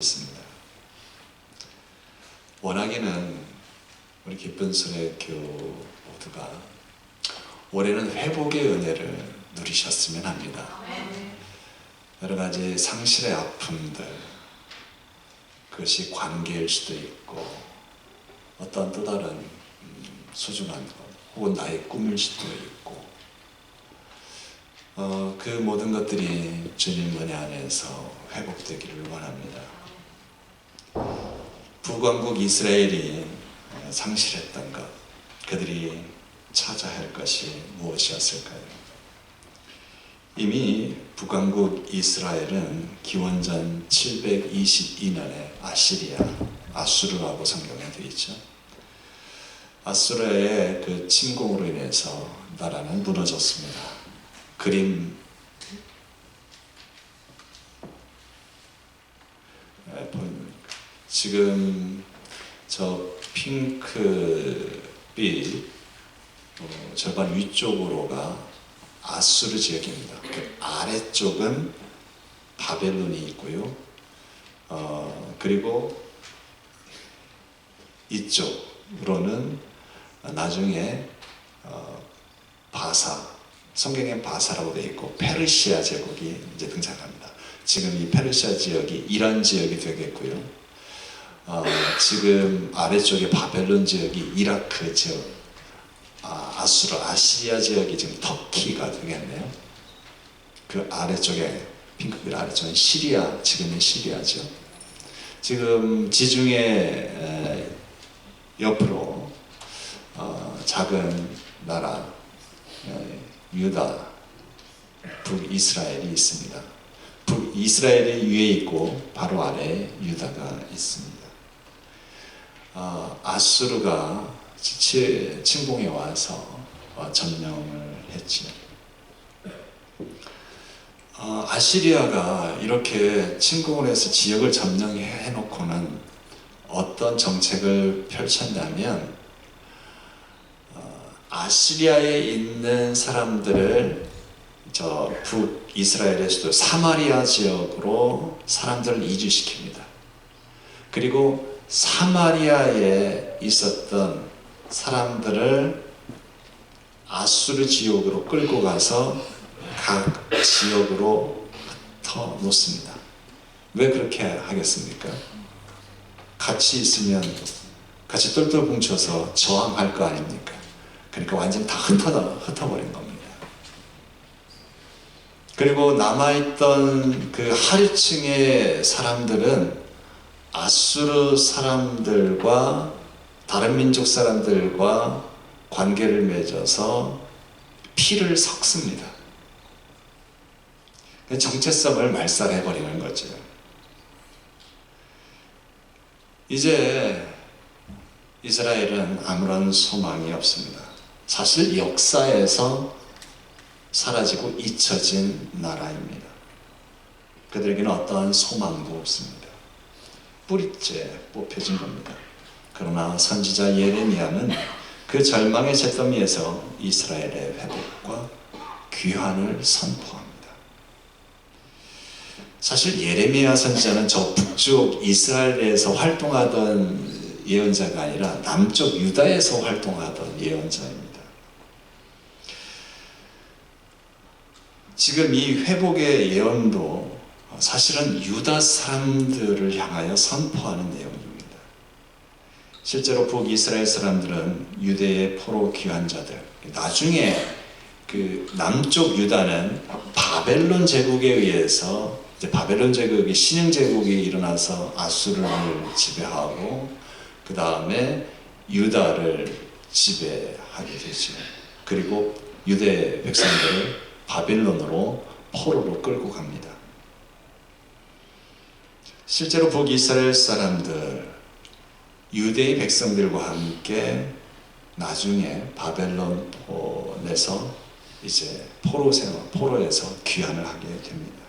있습니다. 원하기는 우리 기쁜 소리교회 모두가 올해는 회복의 은혜를 누리셨으면 합니다. 여러 가지 상실의 아픔들, 그것이 관계일 수도 있고 어떤 또 다른 소중한 것 혹은 나의 꿈일 수도 있고 그 모든 것들이 주님 은혜 안에서 회복되기를 원합니다. 북왕국 이스라엘이 상실했던 것, 그들이 찾아야 할 것이 무엇이었을까요? 이미 북왕국 이스라엘은 기원전 722년에 아수르라고 성경에 되어 있죠. 아수르의 그 침공으로 인해서 나라는 무너졌습니다. 그림 지금 저 핑크빛 절반 위쪽으로가 아수르 지역입니다. 그 아래쪽은 바벨론이 있고요. 그리고 이쪽으로는 나중에 성경엔 바사라고 되어 있고 페르시아 제국이 이제 등장합니다. 지금 이 페르시아 지역이 이란 지역이 되겠고요. 지금 아래쪽에 바벨론 지역이 이라크 지역, 아시리아 지역이 지금 터키가 되겠네요. 그 아래쪽에 핑크빛 아래쪽은 시리아, 지금의 시리아죠. 지금 지중해 옆으로 작은 나라 유다, 북이스라엘이 있습니다. 북이스라엘이 위에 있고 바로 아래에 유다가 있습니다. 아수르가 침공해 와서 점령을 했죠. 아시리아가 이렇게 침공을 해서 지역을 점령해 놓고는 어떤 정책을 펼쳤냐면 아시리아에 있는 사람들을 저 북이스라엘의 수도 사마리아 지역으로 사람들을 이주시킵니다. 그리고 사마리아에 있었던 사람들을 아수르 지역으로 끌고 가서 각 지역으로 흩어 놓습니다. 왜 그렇게 하겠습니까? 같이 있으면 같이 똘똘 뭉쳐서 저항할 거 아닙니까? 그러니까 완전히 다 흩어버린 겁니다. 그리고 남아있던 그 하류층의 사람들은 아수르 사람들과 다른 민족 사람들과 관계를 맺어서 피를 섞습니다. 정체성을 말살해버리는 거죠. 이제 이스라엘은 아무런 소망이 없습니다. 사실 역사에서 사라지고 잊혀진 나라입니다. 그들에게는 어떠한 소망도 없습니다. 뿌리째 뽑혀진 겁니다. 그러나 선지자 예레미야는 그 절망의 잿더미에서 이스라엘의 회복과 귀환을 선포합니다. 사실 예레미야 선지자는 저 북쪽 이스라엘에서 활동하던 예언자가 아니라 남쪽 유다에서 활동하던 예언자입니다. 지금 이 회복의 예언도 사실은 유다 사람들을 향하여 선포하는 내용입니다. 실제로 북이스라엘 사람들은 유대의 포로 귀환자들, 나중에 그 남쪽 유다는 바벨론 제국에 의해서 바벨론 제국이 신흥 제국이 일어나서 아수르를 지배하고 그 다음에 유다를 지배하게 되죠. 그리고 유대 백성들을 바벨론으로 포로로 끌고 갑니다. 실제로 북이스라엘 사람들, 유대의 백성들과 함께 나중에 바벨론에서 이제 포로에서 귀환을 하게 됩니다.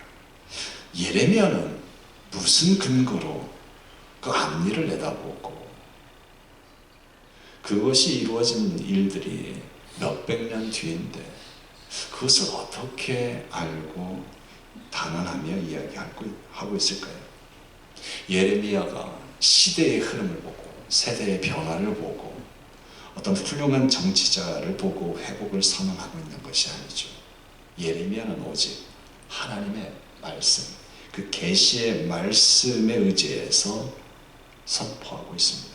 예레미야는 무슨 근거로 그 앞일을 내다보고 그것이 이루어진 일들이 몇백 년 뒤인데 그것을 어떻게 알고 단언하며 이야기하고 있을까요? 예레미야가 시대의 흐름을 보고 세대의 변화를 보고 어떤 훌륭한 정치자를 보고 회복을 선언하고 있는 것이 아니죠. 예레미야는 오직 하나님의 말씀, 그 계시의 말씀에 의지해서 선포하고 있습니다.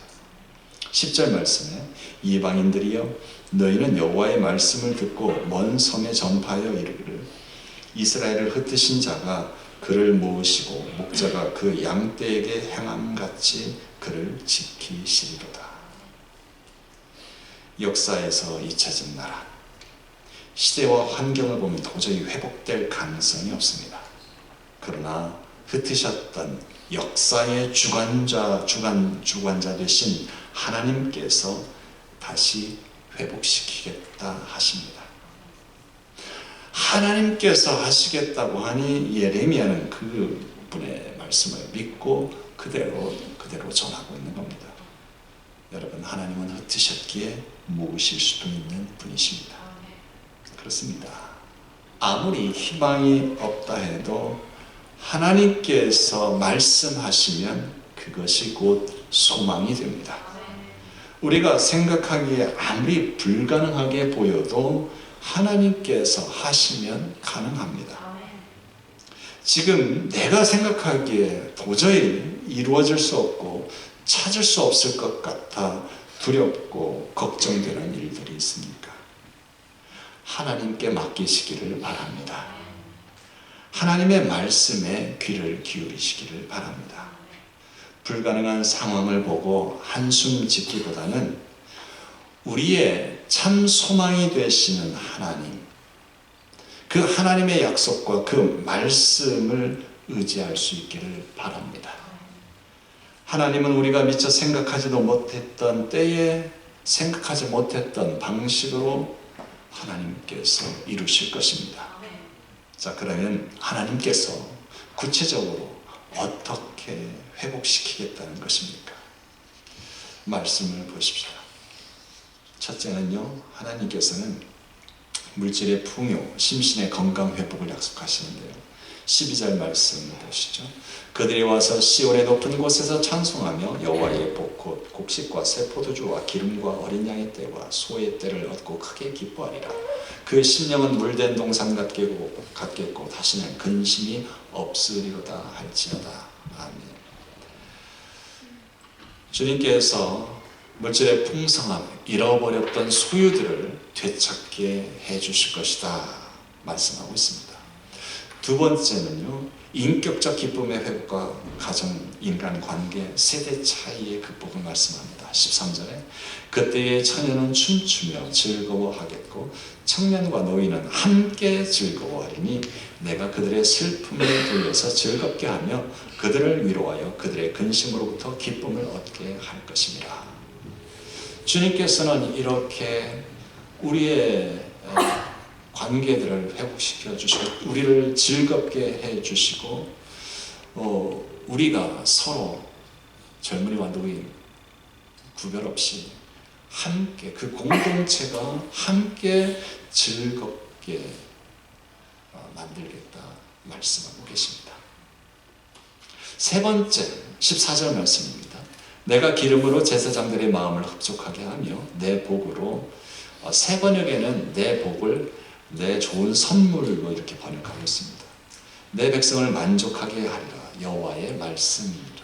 10절 말씀에 이방인들이여 너희는 여호와의 말씀을 듣고 먼 섬에 전파하여 이르기를 이스라엘을 흩으신 자가 그를 모으시고 목자가 그 양떼에게 행함같이 그를 지키시리로다. 역사에서 잊혀진 나라, 시대와 환경을 보면 도저히 회복될 가능성이 없습니다. 그러나 흩으셨던 역사의 주관자 되신 하나님께서 다시 회복시키겠다 하십니다. 하나님께서 하시겠다고 하니 예레미야는 그 분의 말씀을 믿고 그대로 전하고 있는 겁니다. 여러분, 하나님은 흩으셨기에 모으실 수도 있는 분이십니다. 그렇습니다. 아무리 희망이 없다 해도 하나님께서 말씀하시면 그것이 곧 소망이 됩니다. 우리가 생각하기에 아무리 불가능하게 보여도 하나님께서 하시면 가능합니다. 지금 내가 생각하기에 도저히 이루어질 수 없고 찾을 수 없을 것 같아 두렵고 걱정되는 일들이 있습니까? 하나님께 맡기시기를 바랍니다. 하나님의 말씀에 귀를 기울이시기를 바랍니다. 불가능한 상황을 보고 한숨 짓기보다는 우리의 참 소망이 되시는 하나님, 그 하나님의 약속과 그 말씀을 의지할 수 있기를 바랍니다. 하나님은 우리가 미처 생각하지도 못했던 때에 생각하지 못했던 방식으로 하나님께서 이루실 것입니다. 자, 그러면 하나님께서 구체적으로 어떻게 회복시키겠다는 것입니까? 말씀을 보십시오. 첫째는요, 하나님께서는 물질의 풍요, 심신의 건강 회복을 약속하시는데요. 12절 말씀을 보시죠. 그들이 와서 시온의 높은 곳에서 찬송하며 여호와의 복꽃, 곡식과 새 포도주와 기름과 어린 양의 떼와 소의 떼를 얻고 크게 기뻐하리라. 그 심령은 물된 동산 같겠고 다시는 근심이 없으리로다 할지어다. 아멘. 주님께서 물질의 풍성함, 잃어버렸던 소유들을 되찾게 해주실 것이다 말씀하고 있습니다. 두 번째는요, 인격적 기쁨의 회복과 가정, 인간관계, 세대 차이의 극복을 말씀합니다. 13절에 그때의 처녀는 춤추며 즐거워하겠고 청년과 노인은 함께 즐거워하리니 내가 그들의 슬픔을 돌려서 즐겁게 하며 그들을 위로하여 그들의 근심으로부터 기쁨을 얻게 할 것입니다. 주님께서는 이렇게 우리의 관계들을 회복시켜 주시고 우리를 즐겁게 해 주시고 우리가 서로 젊은이와 노인 구별 없이 함께 그 공동체가 함께 즐겁게 만들겠다 말씀하고 계십니다. 세 번째 14절 말씀입니다. 내가 기름으로 제사장들의 마음을 흡족하게 하며 내 복으로 세 번역에는 내 복을 내 좋은 선물로 이렇게 번역하고 있습니다. 내 백성을 만족하게 하리라. 여호와의 말씀이라.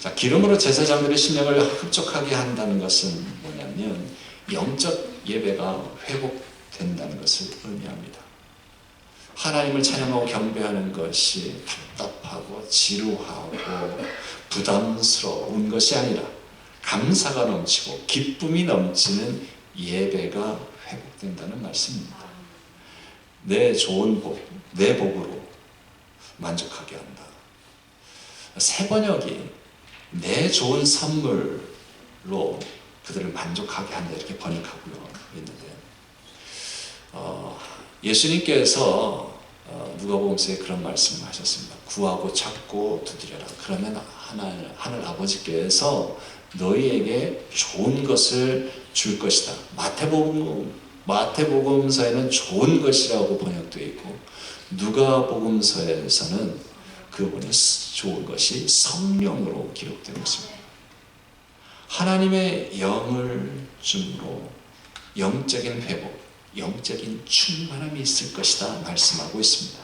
자, 기름으로 제사장들의 심령을 흡족하게 한다는 것은 뭐냐면 영적 예배가 회복된다는 것을 의미합니다. 하나님을 찬양하고 경배하는 것이 답답하고 지루하고 부담스러운 것이 아니라 감사가 넘치고 기쁨이 넘치는 예배가 회복된다는 말씀입니다. 내 좋은 복, 내 복으로 만족하게 한다. 새 번역이 내 좋은 선물로 그들을 만족하게 한다 이렇게 번역하고 있는데 예수님께서 누가복음서에 그런 말씀을 하셨습니다. 구하고 찾고 두드려라. 그러면 하늘 아버지께서 너희에게 좋은 것을 줄 것이다. 마태복음서에는 좋은 것이라고 번역되어 있고 누가복음서에서는 그 그분이 좋은 것이 성령으로 기록되고 있습니다. 하나님의 영을 줌으로 영적인 회복, 영적인 충만함이 있을 것이다 말씀하고 있습니다.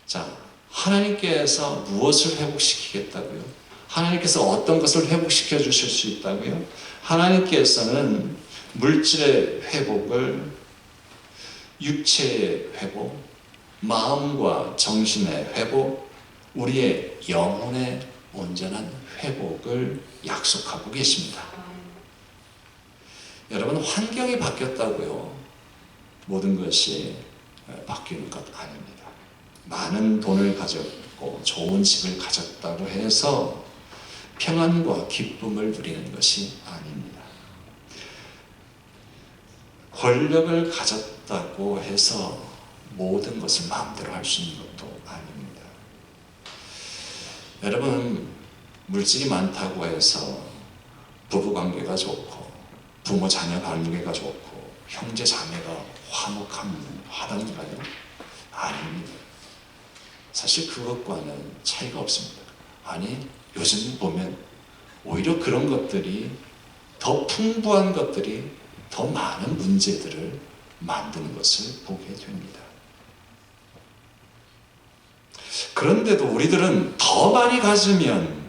자, 하나님께서 무엇을 회복시키겠다고요? 하나님께서 어떤 것을 회복시켜 주실 수 있다고요? 하나님께서는 물질의 회복을 육체의 회복, 마음과 정신의 회복, 우리의 영혼의 온전한 회복을 약속하고 계십니다. 여러분, 환경이 바뀌었다고요 모든 것이 바뀌는 것 아닙니다. 많은 돈을 가졌고 좋은 집을 가졌다고 해서 평안과 기쁨을 누리는 것이 아닙니다. 권력을 가졌다고 해서 모든 것을 마음대로 할 수 있는 것도 아닙니다. 여러분, 물질이 많다고 해서 부부관계가 좋고 부모 자녀 관계가 좋고 형제 자매가 화목하다는가요? 아닙니다. 사실 그것과는 차이가 없습니다. 아니, 요즘 보면 오히려 그런 것들이 더 풍부한 것들이 더 많은 문제들을 만드는 것을 보게 됩니다. 그런데도 우리들은 더 많이 가지면,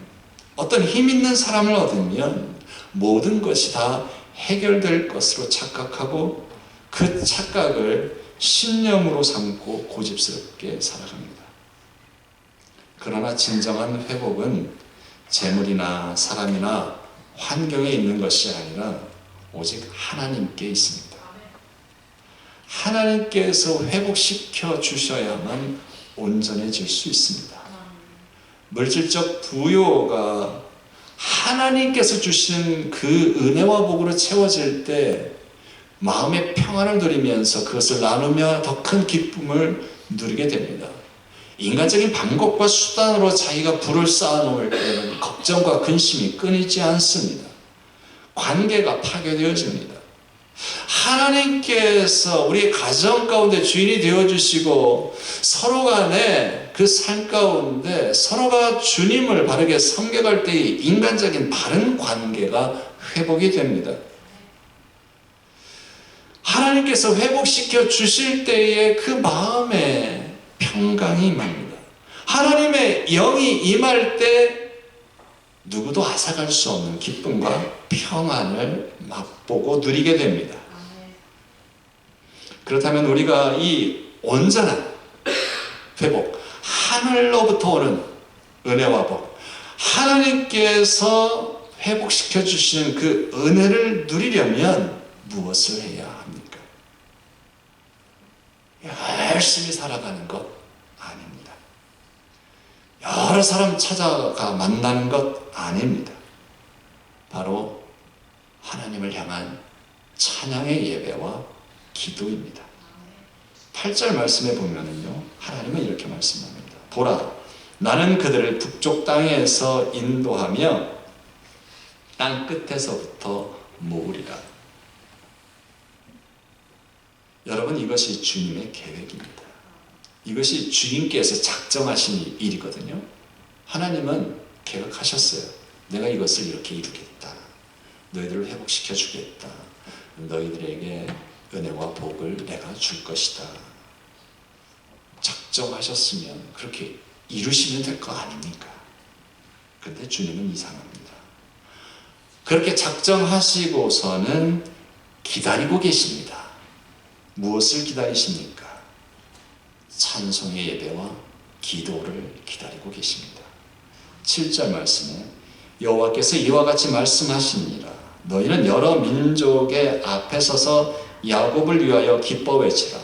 어떤 힘 있는 사람을 얻으면 모든 것이 다 해결될 것으로 착각하고 그 착각을 신념으로 삼고 고집스럽게 살아갑니다. 그러나 진정한 회복은 재물이나 사람이나 환경에 있는 것이 아니라 오직 하나님께 있습니다. 하나님께서 회복시켜 주셔야만 온전해질 수 있습니다. 물질적 부요가 하나님께서 주신 그 은혜와 복으로 채워질 때 마음의 평안을 누리면서 그것을 나누며 더 큰 기쁨을 누리게 됩니다. 인간적인 방법과 수단으로 자기가 부를 쌓아놓을 때는 걱정과 근심이 끊이지 않습니다. 관계가 파괴되어집니다. 하나님께서 우리 가정 가운데 주인이 되어주시고 서로 간에 그 삶 가운데 서로가 주님을 바르게 섬겨갈 때의 인간적인 바른 관계가 회복이 됩니다. 하나님께서 회복시켜 주실 때에 그 마음에 평강이 임합니다. 하나님의 영이 임할 때 누구도 앗아갈 수 없는 기쁨과 평안을 맛보고 누리게 됩니다. 그렇다면 우리가 이 온전한 회복, 하늘로부터 오는 은혜와 복, 하나님께서 회복시켜 주시는 그 은혜를 누리려면 무엇을 해야 합니까? 열심히 살아가는 것 아닙니다. 여러 사람 찾아가 만나는 것 아닙니다. 바로 하나님을 향한 찬양의 예배와 기도입니다. 8절 말씀에 보면은요, 하나님은 이렇게 말씀합니다. 보라, 나는 그들을 북쪽 땅에서 인도하며 땅 끝에서부터 모으리라. 여러분, 이것이 주님의 계획입니다. 이것이 주님께서 작정하신 일이거든요. 하나님은 계획하셨어요. 내가 이것을 이렇게 이루겠다. 너희들을 회복시켜 주겠다. 너희들에게 은혜와 복을 내가 줄 것이다. 작정하셨으면 그렇게 이루시면 될 거 아닙니까? 그런데 주님은 이상합니다. 그렇게 작정하시고서는 기다리고 계십니다. 무엇을 기다리십니까? 찬송의 예배와 기도를 기다리고 계십니다. 7절 말씀에 여호와께서 이와 같이 말씀하시니라. 너희는 여러 민족의 앞에 서서 야곱을 위하여 기뻐 외치라.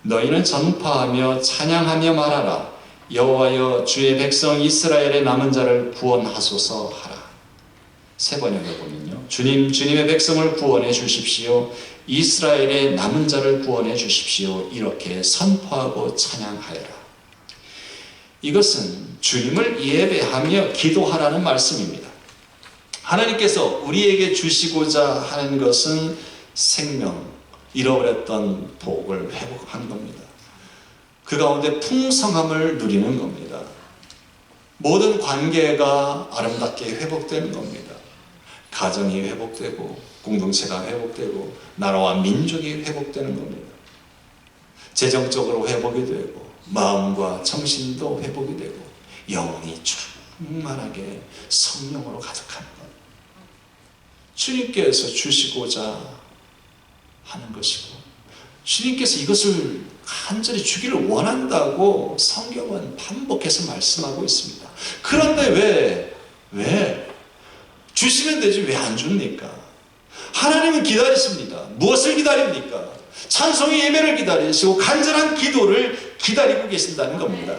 너희는 전파하며 찬양하며 말하라. 여호와여, 주의 백성 이스라엘의 남은 자를 구원하소서 하라. 세 번역에 보면요, 주님, 주님의 백성을 구원해 주십시오. 이스라엘의 남은 자를 구원해 주십시오. 이렇게 선포하고 찬양하여라. 이것은 주님을 예배하며 기도하라는 말씀입니다. 하나님께서 우리에게 주시고자 하는 것은 생명, 잃어버렸던 복을 회복하는 겁니다. 그 가운데 풍성함을 누리는 겁니다. 모든 관계가 아름답게 회복되는 겁니다. 가정이 회복되고 공동체가 회복되고 나라와 민족이 회복되는 겁니다. 재정적으로 회복이 되고 마음과 정신도 회복이 되고 영혼이 충만하게 성령으로 가득하는 것. 주님께서 주시고자 하는 것이고 주님께서 이것을 간절히 주기를 원한다고 성경은 반복해서 말씀하고 있습니다. 그런데 왜 주시면 되지 왜 안 줍니까? 하나님은 기다리십니다. 무엇을 기다립니까? 찬송의 예배를 기다리시고 간절한 기도를 기다리고 계신다는 겁니다.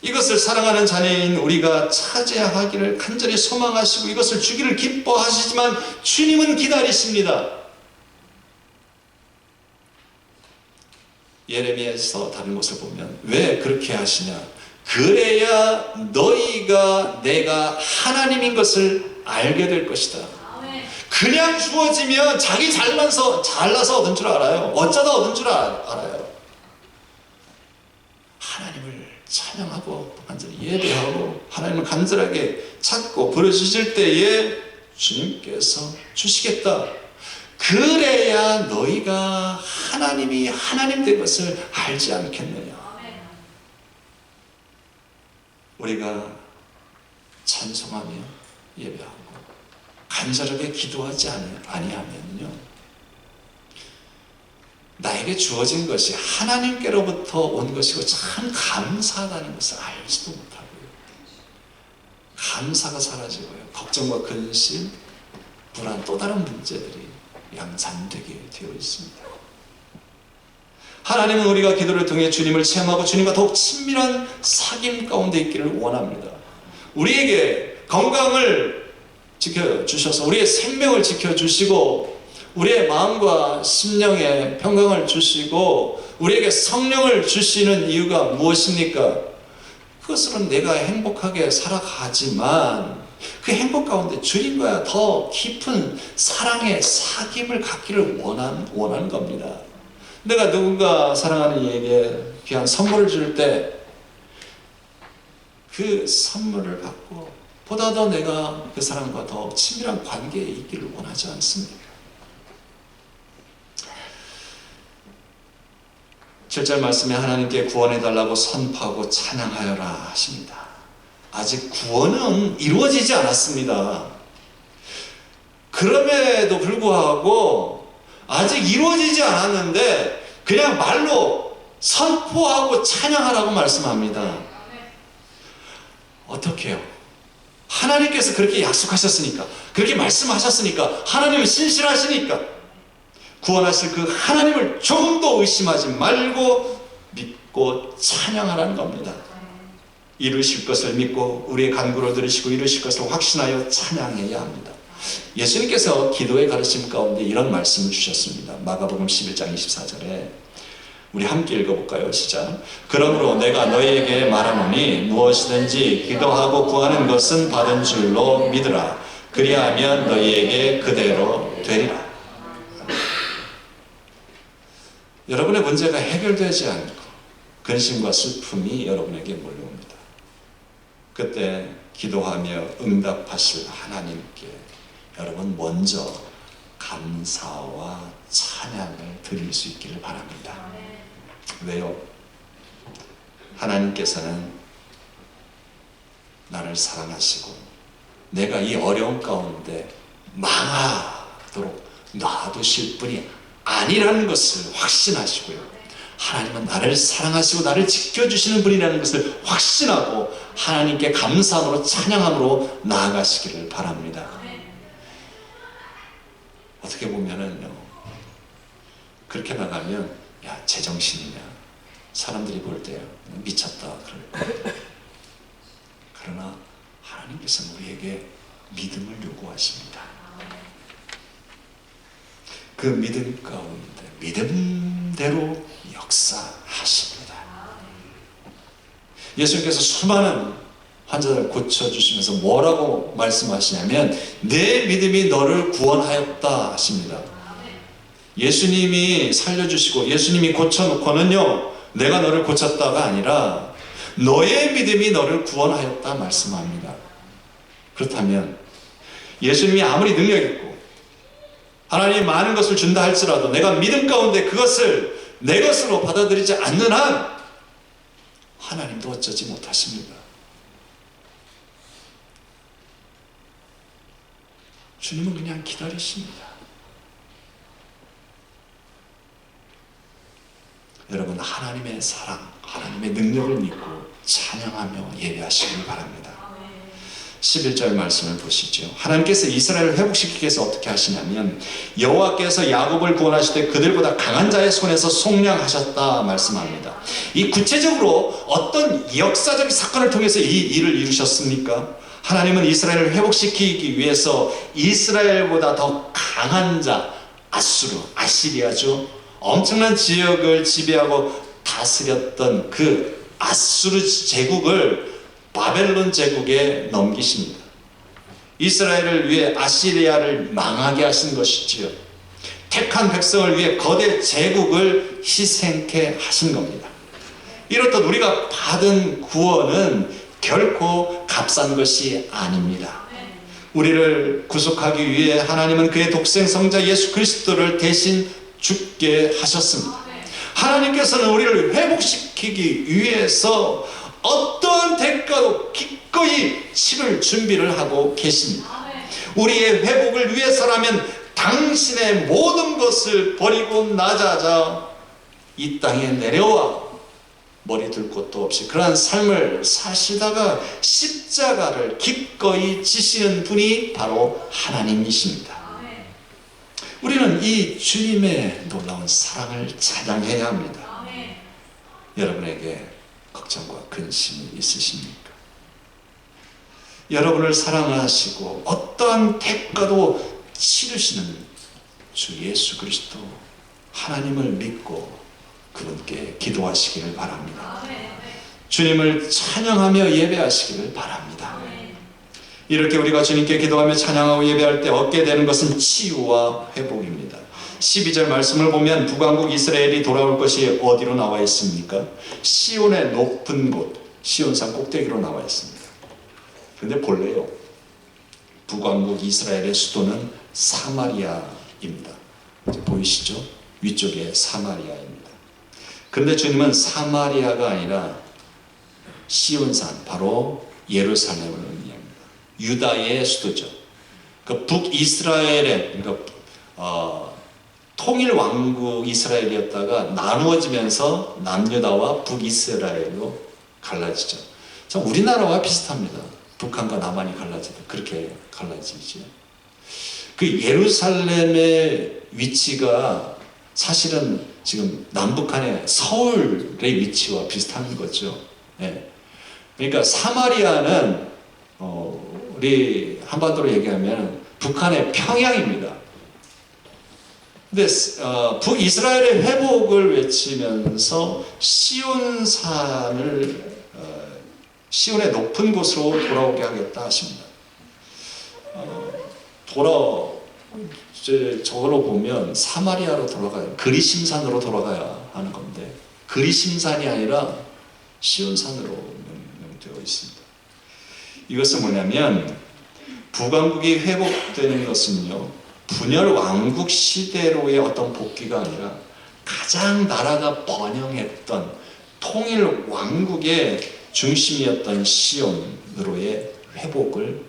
이것을 사랑하는 자녀인 우리가 찾아야 하기를 간절히 소망하시고 이것을 주기를 기뻐하시지만 주님은 기다리십니다. 예레미야에서 다른 곳을 보면 왜 그렇게 하시냐? 그래야 너희가 내가 하나님인 것을 알게 될 것이다. 그냥 주어지면 자기 잘나서 얻은 줄 알아요. 어쩌다 얻은 줄 알아요. 하나님을 찬양하고 간절히 예배하고 하나님을 간절하게 찾고 부르짖을 때에 주님께서 주시겠다. 그래야 너희가 하나님이 하나님 된 것을 알지 않겠느냐. 우리가 찬송하며 예배하고 간절하게 기도하지 아니하면요, 나에게 주어진 것이 하나님께로부터 온 것이고 참 감사하다는 것을 알지도 못하고요, 감사가 사라지고요, 걱정과 근심, 불안, 또 다른 문제들이 양산되게 되어 있습니다. 하나님은 우리가 기도를 통해 주님을 체험하고 주님과 더욱 친밀한 사귐 가운데 있기를 원합니다. 우리에게 건강을 지켜주셔서 우리의 생명을 지켜주시고 우리의 마음과 심령에 평강을 주시고 우리에게 성령을 주시는 이유가 무엇입니까? 그것으로 내가 행복하게 살아가지만 그 행복 가운데 주님과 더 깊은 사랑의 사귐을 갖기를 원하는 겁니다. 내가 누군가 사랑하는 이에게 귀한 선물을 줄 때 그 선물을 받고 보다 더 내가 그 사람과 더 친밀한 관계에 있기를 원하지 않습니까? 7절 말씀에 하나님께 구원해달라고 선포하고 찬양하여라 하십니다. 아직 구원은 이루어지지 않았습니다. 그럼에도 불구하고 아직 이루어지지 않았는데 그냥 말로 선포하고 찬양하라고 말씀합니다. 어떻게 해요? 하나님께서 그렇게 약속하셨으니까, 그렇게 말씀하셨으니까, 하나님은 신실하시니까 구원하실 그 하나님을 조금도 의심하지 말고 믿고 찬양하라는 겁니다. 이루실 것을 믿고 우리의 간구를 들으시고 이루실 것을 확신하여 찬양해야 합니다. 예수님께서 기도의 가르침 가운데 이런 말씀을 주셨습니다. 마가복음 11장 24절에 우리 함께 읽어볼까요? 시작. 그러므로 내가 너희에게 말하노니 무엇이든지 기도하고 구하는 것은 받은 줄로 믿으라. 그리하면 너희에게 그대로 되리라. 여러분의 문제가 해결되지 않고 근심과 슬픔이 여러분에게 몰려옵니다. 그때 기도하며 응답하실 하나님께 여러분 먼저 감사와 찬양을 드릴 수 있기를 바랍니다. 왜요? 하나님께서는 나를 사랑하시고 내가 이 어려움 가운데 망하도록 놔두실 분이 아니라는 것을 확신하시고요, 하나님은 나를 사랑하시고 나를 지켜주시는 분이라는 것을 확신하고 하나님께 감사함으로 찬양함으로 나아가시기를 바랍니다. 어떻게 보면은요, 그렇게 나가면 야 제정신이냐, 사람들이 볼 때 미쳤다 그럴 거예요. 그러나 하나님께서는 우리에게 믿음을 요구하십니다. 그 믿음 가운데 믿음대로 역사하십니다. 예수님께서 수많은 환자들을 고쳐주시면서 뭐라고 말씀하시냐면 내 믿음이 너를 구원하였다 하십니다. 예수님이 살려주시고 예수님이 고쳐놓고는요, 내가 너를 고쳤다가 아니라 너의 믿음이 너를 구원하였다 말씀합니다. 그렇다면 예수님이 아무리 능력 있고 하나님이 많은 것을 준다 할지라도 내가 믿음 가운데 그것을 내 것으로 받아들이지 않는 한 하나님도 어쩌지 못하십니다. 주님은 그냥 기다리십니다. 여러분, 하나님의 사랑, 하나님의 능력을 믿고 찬양하며 예배하시길 바랍니다. 11절 말씀을 보시죠. 하나님께서 이스라엘을 회복시키기 위해서 어떻게 하시냐면 여호와께서 야곱을 구원하실 때 그들보다 강한 자의 손에서 속량하셨다 말씀합니다. 이 구체적으로 어떤 역사적 사건을 통해서 이 일을 이루셨습니까? 하나님은 이스라엘을 회복시키기 위해서 이스라엘보다 더 강한 자 아시리아죠. 엄청난 지역을 지배하고 다스렸던 그 아수르 제국을 바벨론 제국에 넘기십니다. 이스라엘을 위해 아시리아를 망하게 하신 것이지요. 택한 백성을 위해 거대 제국을 희생케 하신 겁니다. 이렇듯 우리가 받은 구원은 결코 값싼 것이 아닙니다. 우리를 구속하기 위해 하나님은 그의 독생 성자 예수 그리스도를 대신 죽게 하셨습니다. 하나님께서는 우리를 회복시키기 위해서 어떠한 대가도 기꺼이 치를 준비를 하고 계십니다. 우리의 회복을 위해서라면 당신의 모든 것을 버리고 낮아져 이 땅에 내려와 머리 둘 곳도 없이 그러한 삶을 사시다가 십자가를 기꺼이 지시는 분이 바로 하나님이십니다. 우리는 이 주님의 놀라운 사랑을 찬양해야 합니다. 여러분에게 걱정과 근심이 있으십니까? 여러분을 사랑하시고 어떠한 대가도 치르시는 주 예수 그리스도 하나님을 믿고 그분께 기도하시기를 바랍니다. 주님을 찬양하며 예배하시기를 바랍니다. 이렇게 우리가 주님께 기도하며 찬양하고 예배할 때 얻게 되는 것은 치유와 회복입니다. 12절 말씀을 보면 북왕국 이스라엘이 돌아올 것이 어디로 나와 있습니까? 시온의 높은 곳, 시온산 꼭대기로 나와 있습니다. 그런데 본래요, 북왕국 이스라엘의 수도는 사마리아입니다. 보이시죠? 위쪽에 사마리아입니다. 그런데 주님은 사마리아가 아니라 시온산, 바로 예루살렘을 의미합니다. 유다의 수도죠. 그 북이스라엘의, 그러니까 통일 왕국 이스라엘이었다가 나누어지면서 남유다와 북이스라엘로 갈라지죠. 참 우리나라와 비슷합니다. 북한과 남한이 갈라지다 그렇게 갈라지죠. 그 예루살렘의 위치가 사실은 지금 남북한의 서울의 위치와 비슷한 거죠. 네. 그러니까 사마리아는 우리 한반도로 얘기하면 북한의 평양입니다. 근데 북이스라엘의 회복을 외치면서 시온산을 시온의 높은 곳으로 돌아오게 하겠다 하십니다. 저걸로 보면 사마리아로 돌아가요. 그리심산으로 돌아가야 하는 건데 그리심산이 아니라 시온산으로 명되어 있습니다. 이것은 뭐냐면 북왕국이 회복되는 것은요, 분열 왕국 시대로의 어떤 복귀가 아니라 가장 나라가 번영했던 통일 왕국의 중심이었던 시온으로의 회복을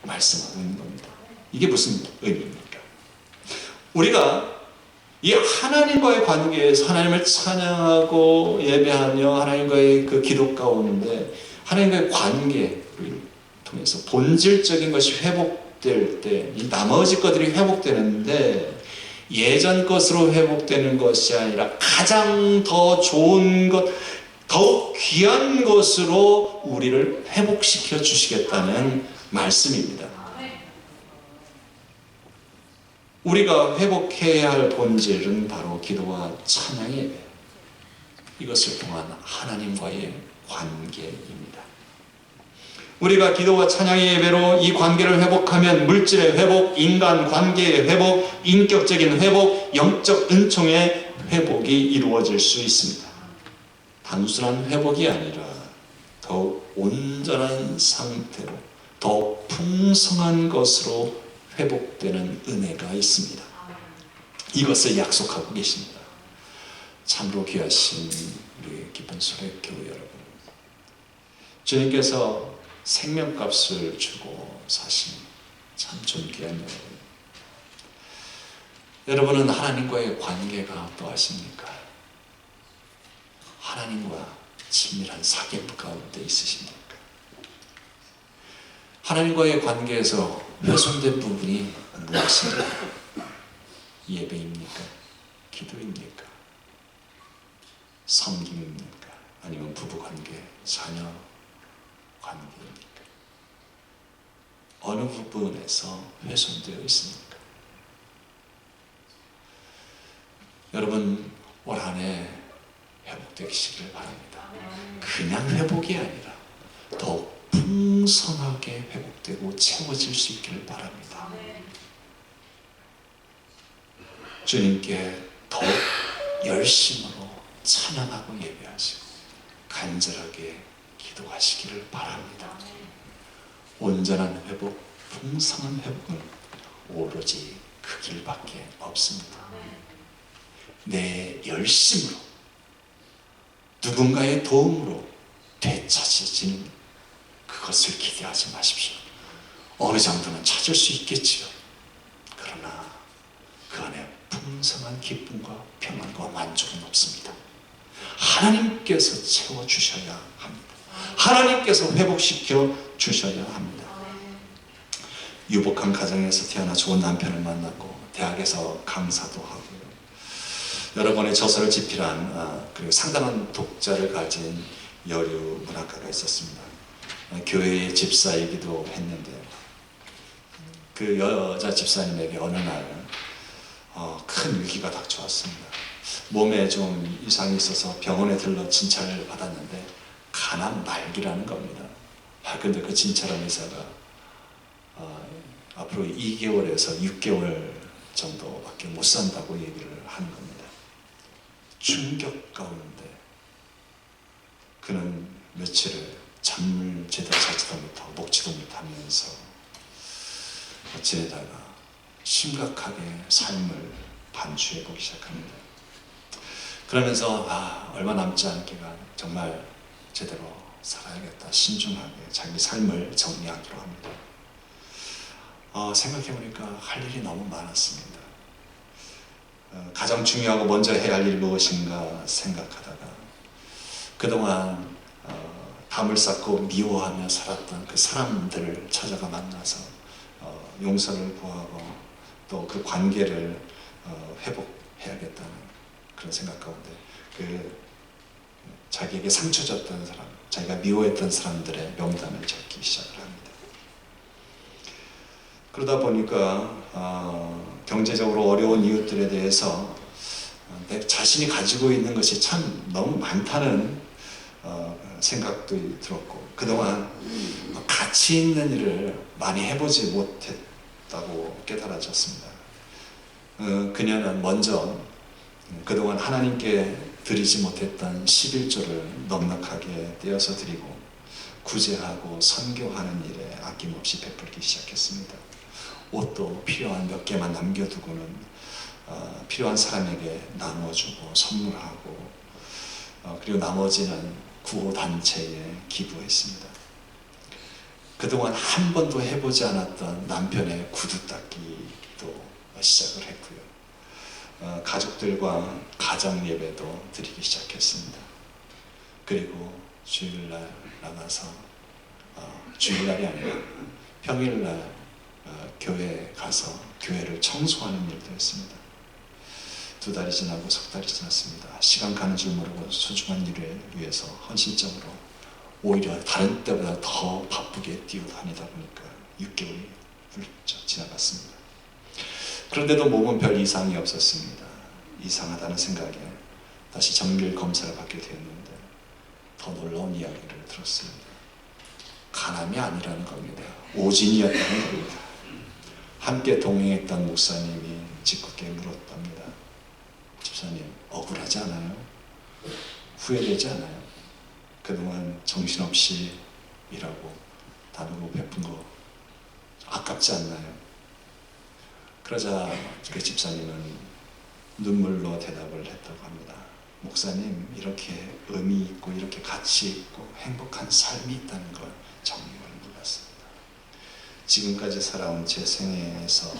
말씀하고 있는 겁니다. 이게 무슨 의미입니까? 우리가 이 하나님과의 관계에서 하나님을 찬양하고 예배하며 하나님과의 그 기도 가운데 하나님과의 관계를 통해서 본질적인 것이 회복될 때 이 나머지 것들이 회복되는데 예전 것으로 회복되는 것이 아니라 가장 더 좋은 것, 더욱 귀한 것으로 우리를 회복시켜 주시겠다는 말씀입니다. 우리가 회복해야 할 본질은 바로 기도와 찬양의 예배, 이것을 통한 하나님과의 관계입니다. 우리가 기도와 찬양의 예배로 이 관계를 회복하면 물질의 회복, 인간 관계의 회복, 인격적인 회복, 영적 은총의 회복이 이루어질 수 있습니다. 단순한 회복이 아니라 더욱 온전한 상태로 더 풍성한 것으로 회복되는 은혜가 있습니다. 이것을 약속하고 계십니다. 참으로 귀하신 우리 기쁜 소래교회 여러분, 주님께서 생명값을 주고 사신 참 존귀한 여러분, 여러분은 하나님과의 관계가 어떠하십니까? 하나님과 친밀한 사귐 가운데 있으십니까? 하나님과의 관계에서 훼손된 부분이 무엇입니까? 예배입니까? 기도입니까? 섬김입니까? 아니면 부부관계, 자녀 관계입니까? 어느 부분에서 훼손되어 있습니까? 여러분, 올 한 해 회복되시길 바랍니다. 그냥 회복이 아니라 더 풍성하게 회복되고 채워질 수 있기를 바랍니다. 주님께 더 열심으로 찬양하고 예배하시고 간절하게 기도하시기를 바랍니다. 온전한 회복, 풍성한 회복은 오로지 그 길밖에 없습니다. 내 열심으로, 누군가의 도움으로 되찾아지는 그것을 기대하지 마십시오. 어느 정도는 찾을 수 있겠지요. 그러나 그 안에 풍성한 기쁨과 평안과 만족은 없습니다. 하나님께서 채워주셔야 합니다. 하나님께서 회복시켜 주셔야 합니다. 유복한 가정에서 태어나 좋은 남편을 만났고 대학에서 강사도 하고요. 여러 권의 저서를 집필한 그리고 상당한 독자를 가진 여류 문학가가 있었습니다. 교회의 집사이기도 했는데 그 여자 집사님에게 어느 날 큰 위기가 닥쳐왔습니다. 몸에 좀 이상이 있어서 병원에 들러 진찰을 받았는데 간암 말기라는 겁니다. 근데 그 진찰한 의사가 앞으로 2개월에서 6개월 정도밖에 못 산다고 얘기를 하는 겁니다. 충격 가운데 그는 며칠을 잠을 제대로 자지도 못하고 먹지도 못하면서 지내다가 심각하게 삶을 반추해 보기 시작합니다. 그러면서 얼마 남지 않은 기간 정말 제대로 살아야겠다, 신중하게 자기 삶을 정리하기로 합니다. 생각해보니까 할 일이 너무 많았습니다. 가장 중요하고 먼저 해야 할 일이 무엇인가 생각하다가 그동안 담을 쌓고 미워하며 살았던 그 사람들을 찾아가 만나서 용서를 구하고 또 그 관계를 회복해야겠다는 그런 생각 가운데 자기에게 상처 줬던 사람, 자기가 미워했던 사람들의 명단을 적기 시작을 합니다. 그러다 보니까 경제적으로 어려운 이웃들에 대해서 내 자신이 가지고 있는 것이 참 너무 많다는 생각도 들었고 그동안 가치 있는 일을 많이 해보지 못했다고 깨달아졌습니다. 그녀는 먼저 그동안 하나님께 드리지 못했던 11조를 넉넉하게 떼어서 드리고 구제하고 선교하는 일에 아낌없이 베풀기 시작했습니다. 옷도 필요한 몇 개만 남겨두고는 필요한 사람에게 나눠주고 선물하고 그리고 나머지는 구호단체에 기부했습니다. 그동안 한 번도 해보지 않았던 남편의 구두 닦기도 시작을 했고요. 가족들과 가정 예배도 드리기 시작했습니다. 그리고 주일날 나가서 주일날이 아니라 평일날 교회에 가서 교회를 청소하는 일도 했습니다. 2달이 지나고 3달이 지났습니다. 시간 가는 줄 모르고 소중한 일을 위해서 헌신적으로 오히려 다른 때보다 더 바쁘게 뛰어다니다 보니까 6개월이 훌쩍 지나갔습니다. 그런데도 몸은 별 이상이 없었습니다. 이상하다는 생각에 다시 정밀 검사를 받게 되었는데 더 놀라운 이야기를 들었습니다. 간암이 아니라는 겁니다. 오진이었다는 겁니다. 함께 동행했던 목사님이 짓궂게 물었답니다. 집사님, 억울하지 않아요? 후회되지 않아요? 그동안 정신없이 일하고 나누고 베푼 거 아깝지 않나요? 그러자 그 집사님은 눈물로 대답을 했다고 합니다. 목사님, 이렇게 의미 있고 이렇게 가치 있고 행복한 삶이 있다는 걸 정말 몰랐습니다. 지금까지 살아온 제 생애에서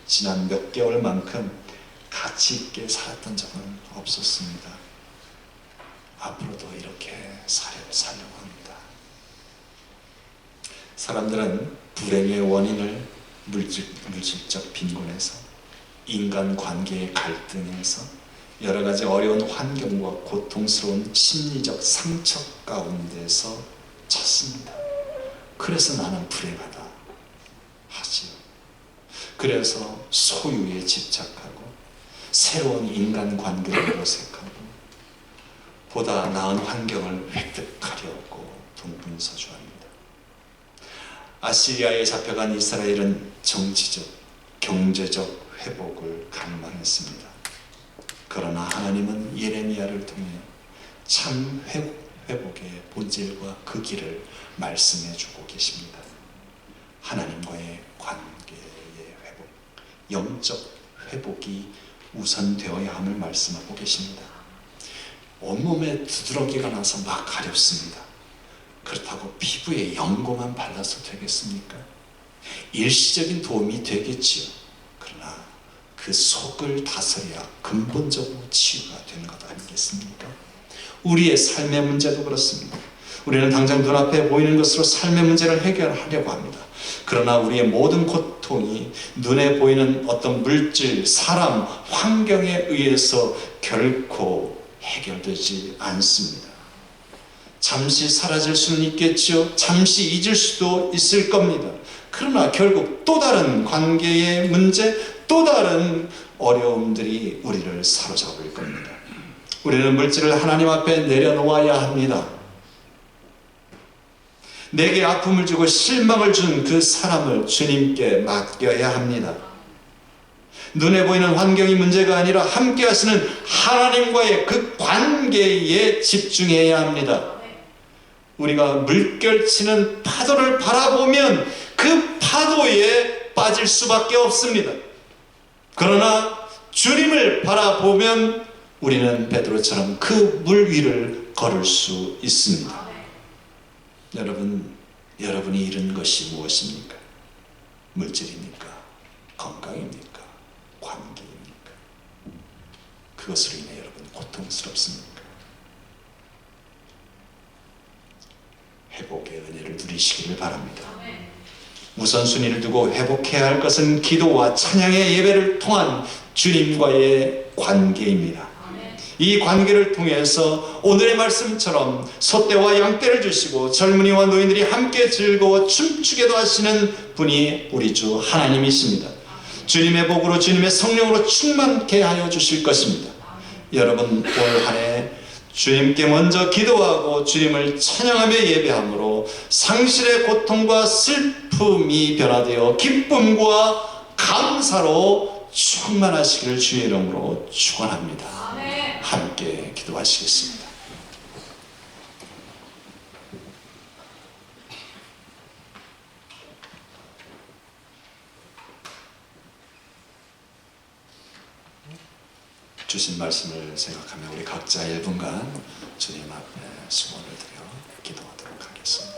지난 몇 개월만큼 가치 있게 살았던 적은 없었습니다. 앞으로도 이렇게 살려고 합니다. 사람들은 불행의 원인을 물질적 빈곤에서, 인간관계의 갈등에서, 여러가지 어려운 환경과 고통스러운 심리적 상처 가운데서 찾습니다. 그래서 나는 불행하다 하지요. 그래서 소유에 집착하고 새로운 인간관계를 모색하고 보다 나은 환경을 획득하려고 동분서주합니다. 아시리아에 잡혀간 이스라엘은 정치적, 경제적 회복을 갈망했습니다. 그러나 하나님은 예레미야를 통해 참 회복의 본질과 그 길을 말씀해 주고 계십니다. 하나님과의 관계의 회복, 영적 회복이 우선되어야 함을 말씀하고 계십니다. 온몸에 두드러기가 나서 막 가렵습니다. 그렇다고 피부에 연고만 발라서 되겠습니까? 일시적인 도움이 되겠지요. 그러나 그 속을 다스려야 근본적으로 치유가 되는 것 아니겠습니까? 우리의 삶의 문제도 그렇습니다. 우리는 당장 눈앞에 보이는 것으로 삶의 문제를 해결하려고 합니다. 그러나 우리의 모든 고통이 눈에 보이는 어떤 물질, 사람, 환경에 의해서 결코 해결되지 않습니다. 잠시 사라질 수는 있겠죠. 잠시 잊을 수도 있을 겁니다. 그러나 결국 또 다른 관계의 문제, 또 다른 어려움들이 우리를 사로잡을 겁니다. 우리는 물질을 하나님 앞에 내려놓아야 합니다. 내게 아픔을 주고 실망을 준 그 사람을 주님께 맡겨야 합니다. 눈에 보이는 환경이 문제가 아니라 함께 하시는 하나님과의 그 관계에 집중해야 합니다. 우리가 물결치는 파도를 바라보면 그 파도에 빠질 수밖에 없습니다. 그러나 주님을 바라보면 우리는 베드로처럼 그 물 위를 걸을 수 있습니다. 여러분이 잃은 것이 무엇입니까? 물질입니까? 건강입니까? 관계입니까? 그것으로 인해 여러분 고통스럽습니까? 회복의 은혜를 누리시기를 바랍니다. 우선순위를 두고 회복해야 할 것은 기도와 찬양의 예배를 통한 주님과의 관계입니다. 이 관계를 통해서 오늘의 말씀처럼 소떼와 양떼를 주시고 젊은이와 노인들이 함께 즐거워 춤추게도 하시는 분이 우리 주 하나님이십니다. 주님의 복으로 주님의 성령으로 충만케 하여 주실 것입니다. 여러분 올 한 해 주님께 먼저 기도하고 주님을 찬양하며 예배함으로 상실의 고통과 슬픔이 변화되어 기쁨과 감사로 충만하시기를 주의 이름으로 축원합니다. 함께 기도하시겠습니다. 주신 말씀을 생각하며 우리 각자 1분간 주님 앞에 수고를 드려 기도하도록 하겠습니다.